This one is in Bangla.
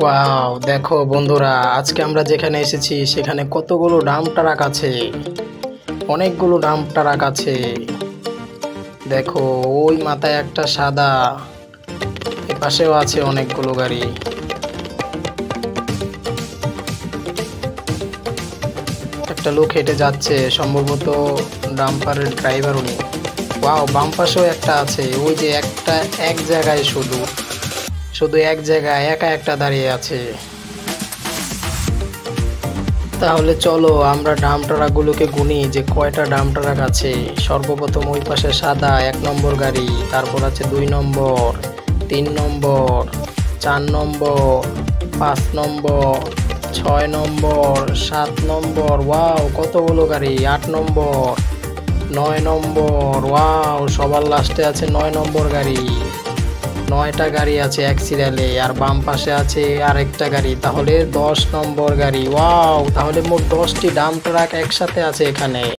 ওয়াও, দেখো বন্ধুরা, আজকে আমরা যেখানে এসেছি সেখানে কতগুলো ডাম্প ট্রাক আছে। অনেকগুলো ডাম্প ট্রাক আছে। দেখো, ওই মাথায় একটা সাদা, এপাশেও আছে অনেকগুলো গাড়ি। একটা লোক হেঁটে যাচ্ছে, সম্ভবত ডাম্পারের ড্রাইভার উনি। ওয়াও, বাম পাশেও একটা আছে। ওই যে একটা এক জায়গায় শুধু শুধু এক জায়গায় একা একটা দাঁড়িয়ে আছে। তাহলে চলো আমরা ডাম্প ট্রাকগুলোকে গুনি যে কয়টা ডাম্প ট্রাক আছে। সর্বপ্রথম ওই পাশে সাদা 1 নম্বর গাড়ি, তারপর আছে 2 নম্বর, 3 নম্বর, 4 নম্বর, 5 নম্বর, 6 নম্বর, 7 নম্বর। ওয়াও, কতগুলো গাড়ি। 8 নম্বর, 9 নম্বর। ওয়াও, সবার লাস্টে আছে 9 নম্বর গাড়ি। 9টা গাড়ি আছে এক সিরিয়ালে, আর বাম পাশে আছে আরেকটা গাড়ি, তাহলে 10 নম্বর গাড়ি। ওয়াও, তাহলে মোট 10টি ডাম্প ট্রাক একসাথে আছে এখানে।